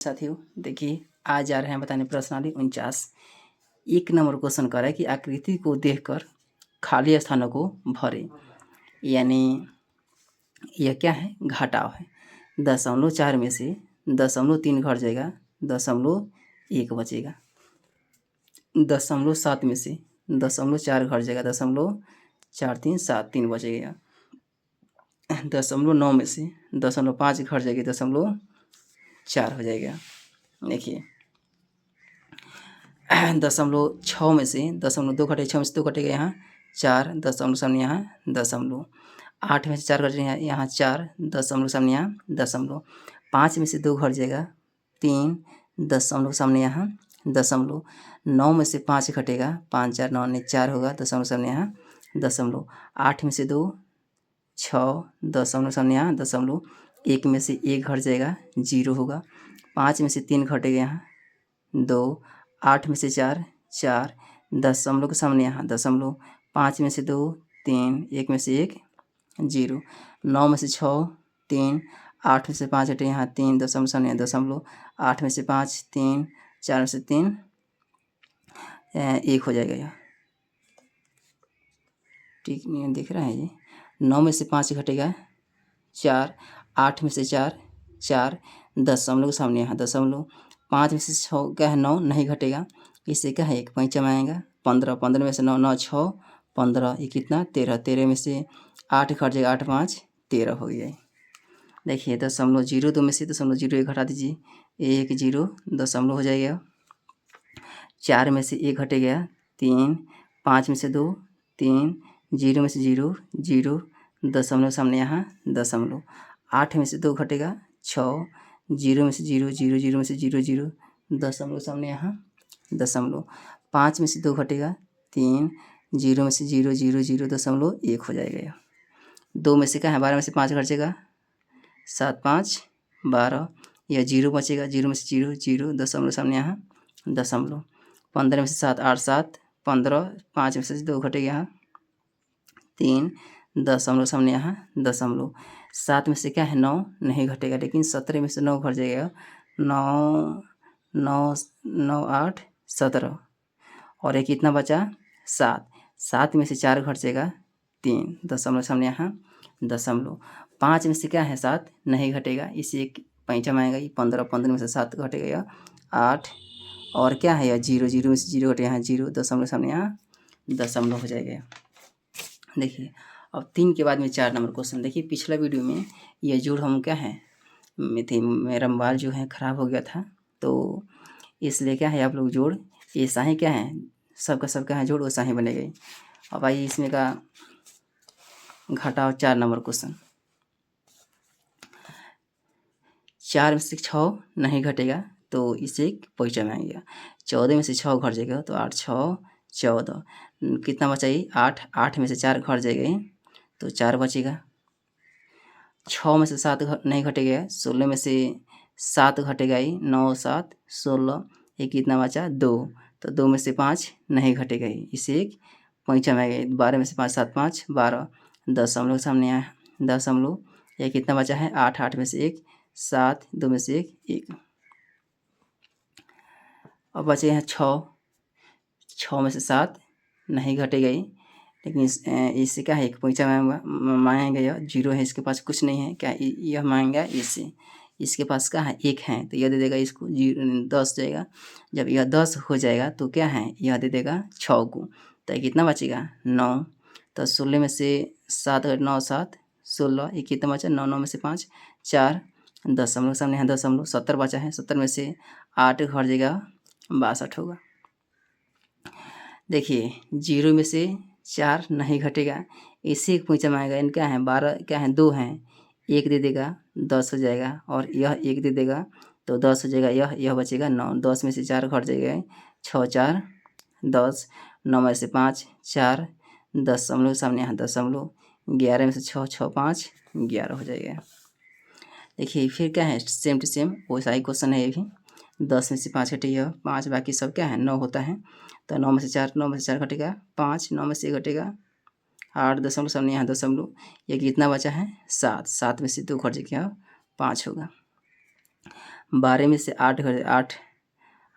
साथियों देखिए, आज जा रहे हैं बताने प्रश्नावली 49। एक नंबर क्वेश्चन कर रहा है कि आकृति को देखकर खाली स्थानों को भरें। यानी यह क्या है, घटाव है। 0.4 में से 0.3 घट जाएगा, 0.1 बचेगा। 0.7 में से 0.4 घट जाएगा, 0.4373 बचेगा। 0.9 में से 0.5 घट जाएगी, 0.4 हो जाएगा। देखिए 0.6 में से 0.2 घटेगा, 6 में से 2 घटेगा, यहाँ 4, 0 सामने यहाँ 0.8 में से 4 घटेगा, यहाँ 4, 0 सामने यहाँ 0.5 में से 2 घट जाएगा, 3, 0 सामने यहाँ 0.9 में से 5 घटेगा, 5 4 9 4 होगा, 0 सामने यहाँ 0.8 में से 2 6, 0 सामने यहाँ 0.1 में से 1 घट जाएगा, 0 होगा। 5 में से 3 घटेगा, यहाँ 2, 8 में से 4 4, 0 के सामने यहाँ 0.5 में से 2 3, 1 में से 1 0, 9 में से 6 3, 8 में से 5 हटे यहाँ 3, 0 सामने यहाँ 0.8 में से 5 3, 4 में से 3 1 हो जाएगा। यह ठीक नहीं दिख रहा है ये। 9 में से 5 घटेगा 4, 8 में से 4 4, 0 के सामने यहाँ 0.5 में से 6 क्या है 9 नहीं घटेगा, इससे क्या है 1 पैंचा में आएगा। 15, 15 में से 9 9 6 15, ये कितना 13, 13 में से 8 घट जाएगा, 8 5 13 हो गया। देखिए 0.02 में से 0.01 घटा दीजिए, 1 0 दशमलव हो जाएगा। 4 में से 1 घटेगा 3, 5 में से 2 3, 0 में से 0 0, 0 सामने यहाँ 0, 8 में से 2 घटेगा 6, 0 में से 0 0, 0 में से 0 0, 0 सामने यहाँ 0, 5 में से 2 घटेगा 3, 0 में से 0 0 0, 0.1 हो जाएगा। 2 में से क्या है 12 में से 5 घट जाएगा, 7 5 12, यह 0 बचेगा, 0 में से 0 0, 0 सामने यहाँ 0, 15 में से 7 8 7 15, 5 में से 2 घटेगा यहाँ 3, 0 सामने यहाँ 0, 7 में से क्या है 9 नहीं घटेगा, लेकिन 17 में से 9 घट जाएगा, 9 9 9 8 17, और एक कितना बचा 7, 7 में से 4 घट जाएगा 3, 0 सामने यहाँ 0, 5 में से क्या है 7 नहीं घटेगा, इसे एक पैंचा में आएगा, 15, 15 में से 7 घटेगा यह 8, और क्या है यह 0 0 में से 0 घटेगा यहाँ 0, 0 सामने यहाँ 0 हो जाएगा। देखिए अब 3 के बाद में 4 नंबर क्वेश्चन। देखिए पिछला वीडियो में यह जोड़ हम क्या है मेरा मोबाइल जो है ख़राब हो गया था, तो इसलिए क्या है आप लोग जोड़ ऐसा ही क्या है सबका सबका है जोड़ वैसा ही बनेगा। अब आइए इसमें का घटाओ 4 नंबर क्वेश्चन। 4 में से 6 नहीं घटेगा तो इसे पैंचा में आएगा। 14 में से 6 घट जाएगा तो 8 6 14, कितना बचा ये 8, 8 में से 4 घट जाएगा तो 4 बचेगा। 6 में से 7 नहीं घटेगा, 16 में से 7 घटेगा ही 9 7 16, ये कितना बचा 2, तो 2 में से 5 नहीं घटेगा ही, इसे एक पैंचा में आएगा। 12 में से 5 7 5 12, 0 सामने आया 0, ये कितना बचा है 8, 8 में से 1 7, 2 में से 1 अब बचे हैं 6, 6 में से 7 नहीं घटेगा ही, लेकिन इससे क्या है एक पैंचा मांगेगा, यह 0 है, इसके पास कुछ नहीं है, क्या यह मांगेगा इससे, इसके पास क्या है 1 है तो यह दे देगा इसको 10 जाएगा। जब यह 10 हो जाएगा तो क्या है यह दे देगा 6 को, तो कितना बचेगा 9, तो 16 में से 7 9 7 16, ये कितना बचा 9, 9 में से 5 4, 0 सामने यहाँ 70 बचा है, 70 में से 8 घट जाएगा 62 होगा। देखिए 0 में से 4 नहीं घटेगा, इसे एक पैंचा में आएगा, इनका है 12 क्या है 2 हैं, 1 दे देगा 10 हो जाएगा, और यह 1 दे देगा तो 10 हो जाएगा, यह बचेगा 9, 10 में से 4 घट जाएगा 6 4 10, 9 में से 5 4, 0 सामने यहाँ 0, 11 में से 6 6 5 11 हो जाएगा। देखिए फिर क्या है सेम टू सेम वैसा ही क्वेश्चन है ये भी। 10 में से 5 घटेगा 5, बाकी सब क्या है 9 होता है, तो 9 में से 4 घटेगा 5, 9 में से 1 घटेगा 8, 0 सामने यहाँ 0, ये कितना बचा है 7, 7 में से 2 घट जाएगा 5 होगा। 12 में से 8 घट 8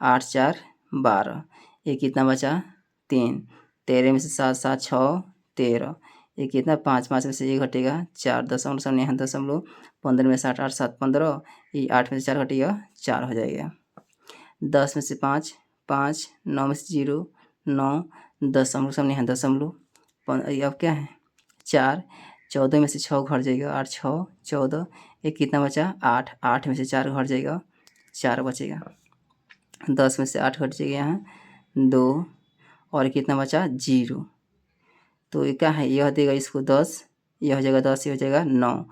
8 4 12, ये कितना बचा 3। 13 में से 7 7 6 13, ये कितना 5 5 में से ये घटेगा 4, दशमलव सामने यहाँ दशमलव। 15 में से 8 8 7 15, ये 8 में से 4 घटेगा 4 हो जाएगा। 10 में से 5 5, 9 में से 0 9, दशमलव सामने यहाँ दशमलव। अब क्या है 4, 14 में से 6 घट जाएगा 8 6 14, ये कितना बचा 8, 8 में से 4 घट जाएगा 4 बचेगा। 10 में से 8 घट जाएगा यहाँ 2, और कितना बचा 0। तो ये क्या है, यह देगा इसको 10, यह हो जाएगा 10, यह हो जाएगा 9।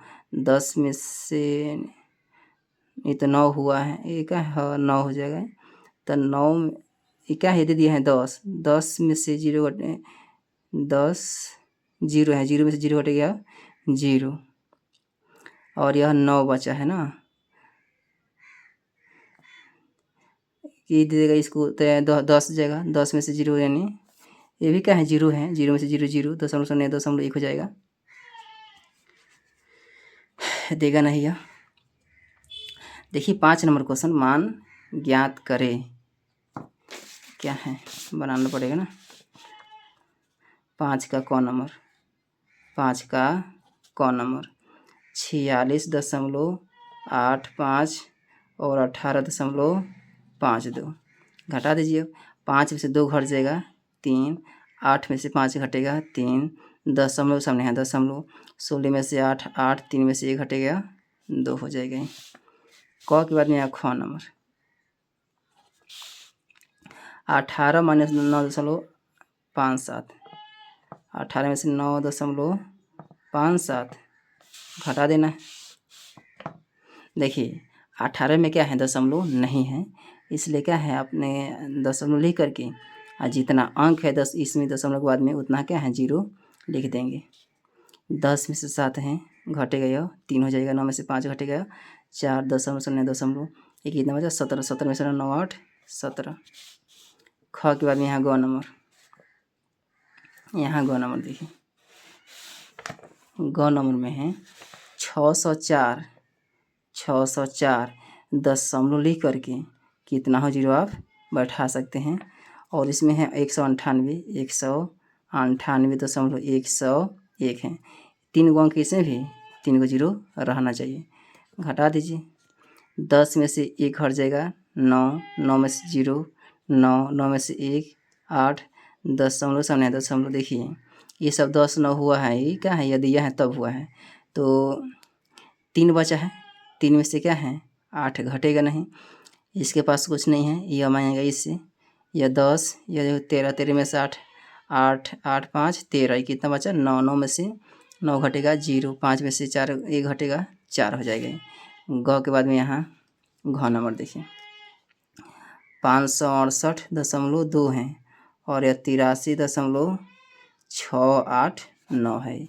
10 में से ये तो 9 हुआ है, ये क्या है 9 हो जाएगा। तो 9 ये क्या है दे दिया है 10, 10 में से 0 घटे 10 0 है, 0 में से 0 घट गया 0, और यह 9 बचा है ना, ये दे देगा इसको तो 10 जगह 10 में से 0 यानी ये भी क्या है 0 है, 0 में से 0 0, दशमलव शून्य दशमलव 1 हो जाएगा, देगा नहीं यह। देखिए 5 नंबर क्वेश्चन, मान ज्ञात करें, क्या है बनाना पड़ेगा ना। 5 का क नंबर, 5 का क नंबर 46.85 और 18.52 घटा दीजिए। 5 में से 2 घट जाएगा 3, 8 में से 5 घटेगा 3, दशमलव सामने है दशमलव। 16 में से 8 8, 3 में से 1 घटेगा 2 हो जाएगा। क के बाद में आया ख नंबर, 18 माइनस 9.57, 18 में से 9.57 घटा देना है। देखिए 18 में क्या है दशमलव नहीं है, इसलिए क्या है आपने दशमलव लिख करके और जितना अंक है 10 इसमें दशमलव के बाद में उतना क्या है 0 लिख देंगे। 10 में से 7 है घटेगा यह 3 हो जाएगा। 9 में से 5 घटेगा 4, दशमलव ये कितना बचा 17, 17 में से 9 8 17। ख के बाद में यहाँ ग नंबर, यहाँ ग नंबर देखिए, ग नंबर में है 604 दशमलव लिख करके कितना हो 0 आप बैठा सकते हैं। और इसमें है 198.101 है, 3 गो अंक इसमें भी 3 गो 0 रहना चाहिए, घटा दीजिए। 10 में से 1 घट जाएगा 9, 9 में से 0 9, 9 में से 1 8, दशमलव सामने दशमलव। देखिए ये सब 10 9 हुआ है, ये क्या है यदि यह है तब हुआ है। तो 3 बचा है, 3 में से क्या है 8 घटेगा नहीं, इसके पास कुछ नहीं है, यह मांगेगा इससे। यह 10, यह 13, 13 में से 8 8 8 5 13, कितना बचा 9, 9 में से 9 घटेगा 0, 5 में से 4 1 घटेगा 4 हो जाएगा। ग के बाद में यहाँ घ नंबर देखिए 568.2 है और यह 83.689 है।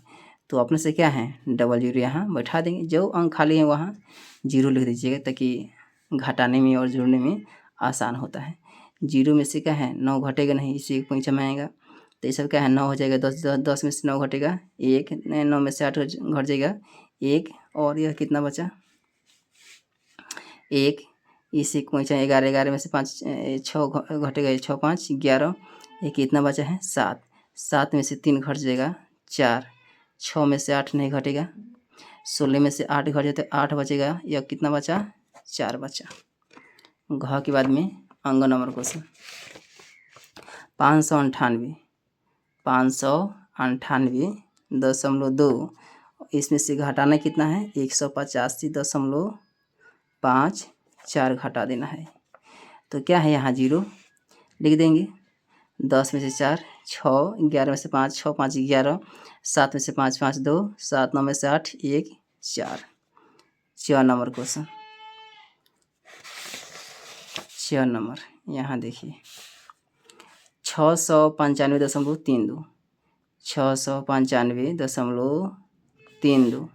तो अपने से क्या है डबल 0 यहाँ बैठा देंगे, जो अंक खाली है वहाँ 0 लिख दीजिएगा ताकि घटाने में और जोड़ने में आसान होता है। 0 में से क्या है 9 घटेगा नहीं, इसी एक पंक्चर में आएगा, तो ये सब क्या है 9 हो जाएगा। 10 में से 9 घटेगा 1, 9 में से 8 घट जाएगा 1, और यह कितना बचा 1, इसी पंक्चर 11, 11 में से 5 6 घटेगा 6 5 11, ये कितना बचा है 7, 7 में से 3 घट जाएगा 4, 6 में से 8 नहीं घटेगा, 16 में से 8 घट जाए तो 8 बचेगा, यह कितना बचा 4 बचा। घ के बाद में अंग नंबर क्वेश्चन 598.2, इसमें से घटाना कितना है 185.54 घटा देना है। तो क्या है यहाँ 0 लिख देंगे। 10 में से 4 6, 11 में से 5 6 5 11, 7 में से 5 5 2, 7 9 में से 8 1 4। 4 नंबर क्वेश्चन, 4 नंबर यहाँ देखिए 695.32, 695.32,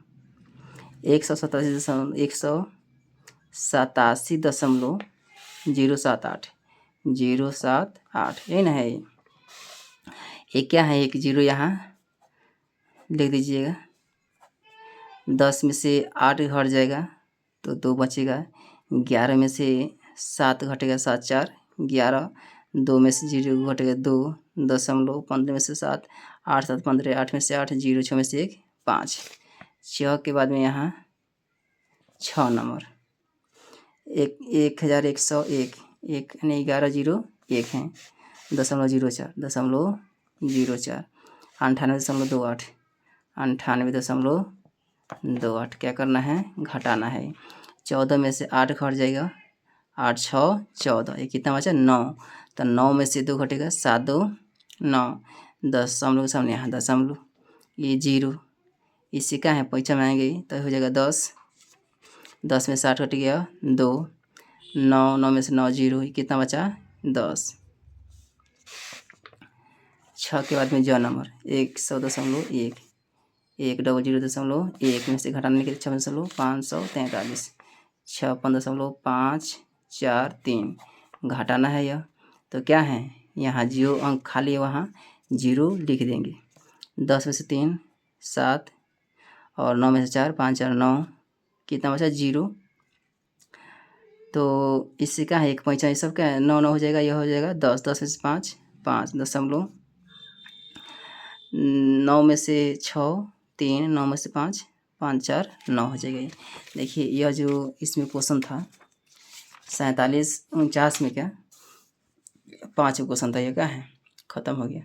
187.078 यही ना है। ये क्या है 1 0 यहाँ लिख दीजिएगा। 10 में से 8 घट जाएगा तो 2 बचेगा, 11 में से 7 घटेगा 7 4 11, 2 में से 0 घटेगा 2, 15 में से 7 8 7 15, 8 में से 8 0, 6 में से 1 5। 6 के बाद में यहाँ 6 नंबर 1101, एक यानी 11 0 1 है, 0.04 0.04, 98.28, 98.28। क्या करना है? घटाना है। 14 में से 8 घट जाएगा, 8 6 14, ये कितना बचा? 9। तो 9 में से 2 घटेगा, 7 2 9, दशमलव के सामने यहाँ दशमलव, ये 0, इसी का है पैंचा में आएंगे तो हो जाएगा 10। 10 में से 8 घट गया 2, 9 9 में से 9 0, ये कितना बचा? 10। 6 के बाद में जो नंबर 100.1, 100.1 में से घटाने के लिए 56.543, 56.543 घटाना है यह। तो क्या है? यहाँ जो अंक खाली है वहाँ 0 लिख देंगे। 10 में से 3 7 और 9 में से 4 5 4 9, कितना बचा? 0। तो इससे क्या है? एक पैंचा ये सब क्या है? 9 9 हो जाएगा, यह हो जाएगा 10। 10 में से 5 5, 9 में से 6 3, 9 में से 5 5 4 9 हो जाएगा। देखिए यह जो इसमें क्वेश्चन था 47 49 में क्या 5 क्वेश्चन था, यह क्या है? ख़त्म हो गया।